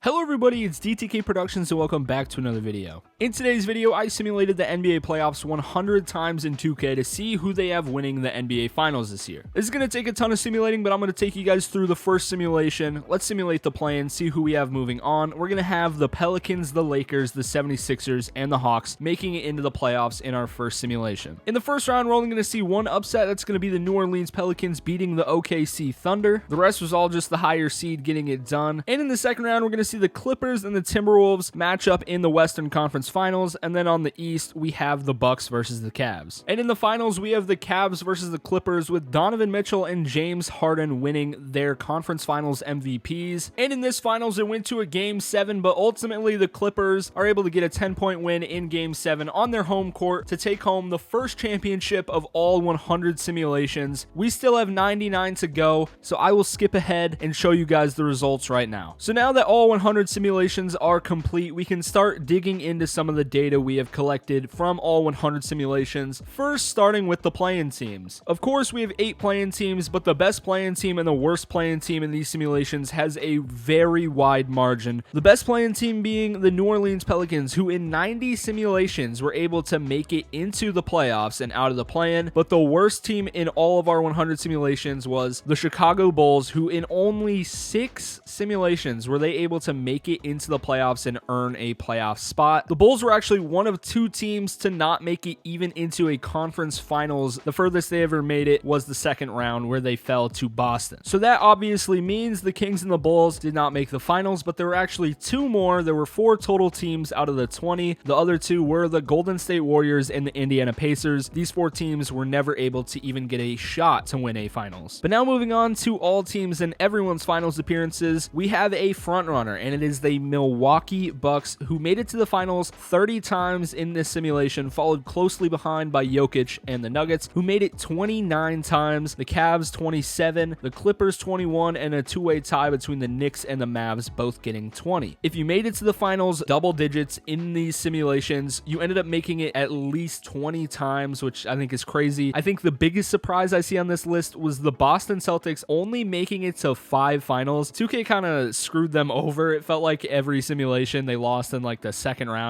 Hello everybody, it's DTK Productions and welcome back to another video. In today's video, I simulated the NBA playoffs 100 times in 2K to see who they have winning the NBA Finals this year. This is going to take a ton of simulating, but I'm going to take you guys through the first simulation. Let's simulate the play-in, see who we have moving on. We're going to have the Pelicans, the Lakers, the 76ers, and the Hawks making it into the playoffs in our first simulation. In the first round, we're only going to see one upset. That's going to be the New Orleans Pelicans beating the OKC Thunder. The rest was all just the higher seed getting it done. And in the second round, we're going to see the Clippers and the Timberwolves match up in the Western Conference Finals, and then on the East we have the Bucks versus the Cavs. And in the finals we have the Cavs versus the Clippers, with Donovan Mitchell and James Harden winning their conference finals MVPs. And in this finals it went to a game 7, but ultimately the Clippers are able to get a 10-point win in game 7 on their home court to take home the first championship of all 100 simulations. We still have 99 to go, so I will skip ahead and show you guys the results right now. So now that all 100 simulations are complete, we can start digging into some of the data we have collected from all 100 simulations. First, starting with the play-in teams. Of course, we have 8 play-in teams, but the best play-in team and the worst play-in team in these simulations has a very wide margin. The best play-in team being the New Orleans Pelicans, who in 90 simulations were able to make it into the playoffs and out of the play-in, but the worst team in all of our 100 simulations was the Chicago Bulls, who in only 6 simulations were they able to make it into the playoffs and earn a playoff spot. The Bulls were actually one of 2 teams to not make it even into a conference finals. The furthest they ever made it was the second round, where they fell to Boston. So that obviously means the Kings and the Bulls did not make the finals, but there were actually 2 more. There were 4 total teams out of the 20. The other 2 were the Golden State Warriors and the Indiana Pacers. These 4 teams were never able to even get a shot to win a finals. But now moving on to all teams and everyone's finals appearances, we have a front runner, and it is the Milwaukee Bucks, who made it to the finals 30 times in this simulation, followed closely behind by Jokic and the Nuggets, who made it 29 times, the Cavs 27, the Clippers 21, and a 2-way tie between the Knicks and the Mavs, both getting 20. If you made it to the finals double digits in these simulations, you ended up making it at least 20 times, which I think is crazy. I think the biggest surprise I see on this list was the Boston Celtics only making it to 5 finals. 2K kind of screwed them over. It felt like every simulation they lost in like the second round.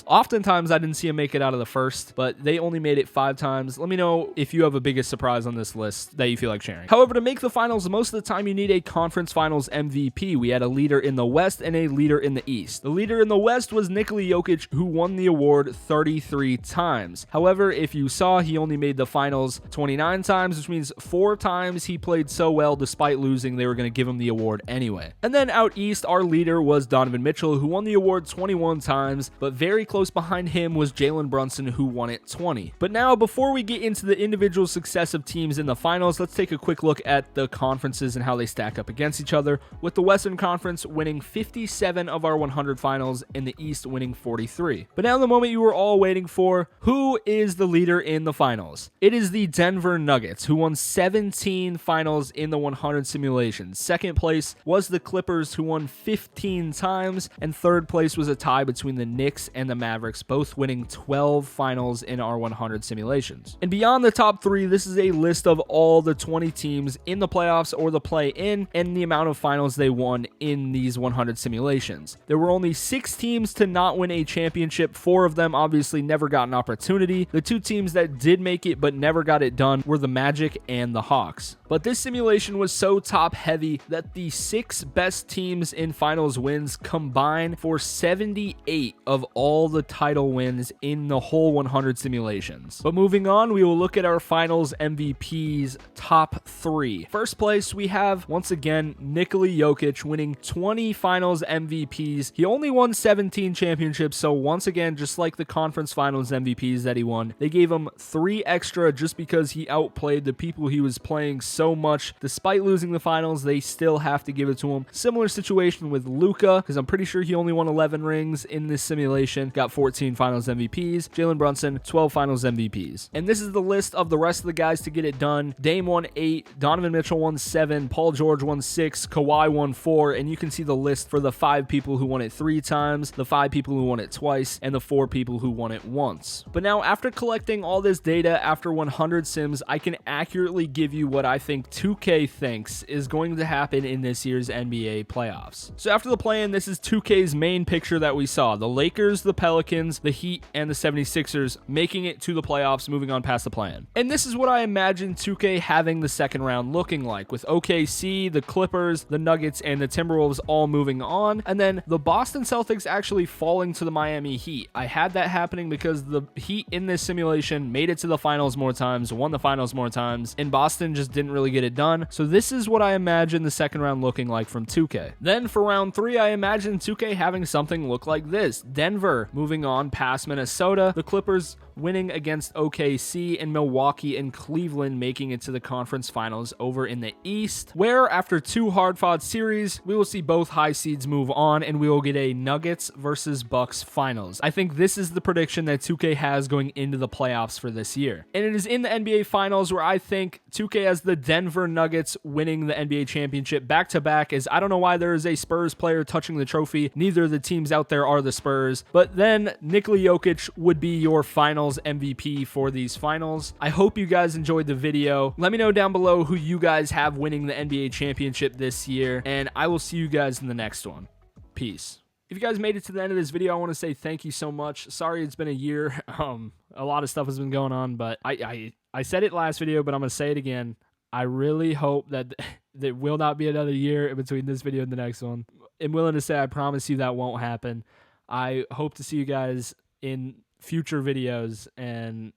Oftentimes I didn't see them make it out of the first, but they only made it 5 times. Let me know if you have a biggest surprise on this list that you feel like sharing. However, to make the finals, most of the time you need a conference finals MVP. We had a leader in the West and a leader in the East. The leader in the West was Nikola Jokic, who won the award 33 times. However, if you saw, he only made the finals 29 times, which means 4 times he played so well despite losing, they were going to give him the award anyway. And then out East, our leader was Donovan Mitchell, who won the award 21 times, but very close behind him was Jalen Brunson, who won it 20. But now, before we get into the individual success of teams in the finals, let's take a quick look at the conferences and how they stack up against each other, with the Western Conference winning 57 of our 100 finals and the East winning 43. But now the moment you were all waiting for: who is the leader in the finals? It is the Denver Nuggets, who won 17 finals in the 100 simulations. Second place was the Clippers, who won 15 times, and third place was a tie between the Knicks and the Mavericks, both winning 12 finals in our 100 simulations. And beyond the top 3, this is a list of all the 20 teams in the playoffs or the play-in and the amount of finals they won in these 100 simulations. There were only 6 teams to not win a championship. 4 of them obviously never got an opportunity. The 2 teams that did make it but never got it done were the Magic and the Hawks. But this simulation was so top-heavy that the 6 best teams in finals wins combine for 78 of all the title wins in the whole 100 simulations. But moving on, we will look at our finals MVPs top 3. First place, we have, once again, Nikola Jokic, winning 20 finals MVPs. He only won 17 championships, so once again, just like the conference finals MVPs that he won, they gave him 3 extra just because he outplayed the people he was playing so much. Despite losing the finals, they still have to give it to him. Similar situation with Luka, because I'm pretty sure he only won 11 rings in this simulation, got 14 finals MVPs. Jalen Brunson, 12 finals MVPs. And this is the list of the rest of the guys to get it done. Dame won 8, Donovan Mitchell won 7, Paul George won 6, Kawhi won 4, and you can see the list for the 5 people who won it 3 times, the 5 people who won it twice, and the 4 people who won it once. But now, after collecting all this data after 100 sims, I can accurately give you what I think 2K thinks is going to happen in this year's NBA playoffs. So So after the play-in, this is 2K's main picture that we saw. The Lakers, the Pelicans, the Heat, and the 76ers making it to the playoffs, moving on past the play-in. And this is what I imagine 2K having the second round looking like, with OKC, the Clippers, the Nuggets, and the Timberwolves all moving on, and then the Boston Celtics actually falling to the Miami Heat. I had that happening because the Heat in this simulation made it to the finals more times, won the finals more times, and Boston just didn't really get it done. So this is what I imagine the second round looking like from 2K. Then for round 3, I imagine 2K having something look like this. Denver moving on past Minnesota, the Clippers winning against OKC, and Milwaukee and Cleveland making it to the conference finals over in the East, where after 2 hard-fought series, we will see both high seeds move on and we will get a Nuggets versus Bucks finals. I think this is the prediction that 2K has going into the playoffs for this year. And it is in the NBA finals where I think 2K has the Denver Nuggets winning the NBA championship back-to-back, as I don't know why there is a Spurs player touching the trophy. Neither of the teams out there are the Spurs. But then Nikola Jokic would be your finals MVP for these finals. I hope you guys enjoyed the video. Let me know down below who you guys have winning the NBA championship this year, and I will see you guys in the next one. Peace. If you guys made it to the end of this video, I want to say thank you so much. Sorry it's been a year. A lot of stuff has been going on, but I said it last video, but I'm going to say it again. I really hope that there will not be another year in between this video and the next one. I'm willing to say I promise you that won't happen. I hope to see you guys in future videos, and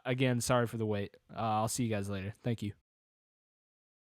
again, sorry for the wait. I'll see you guys later. Thank you.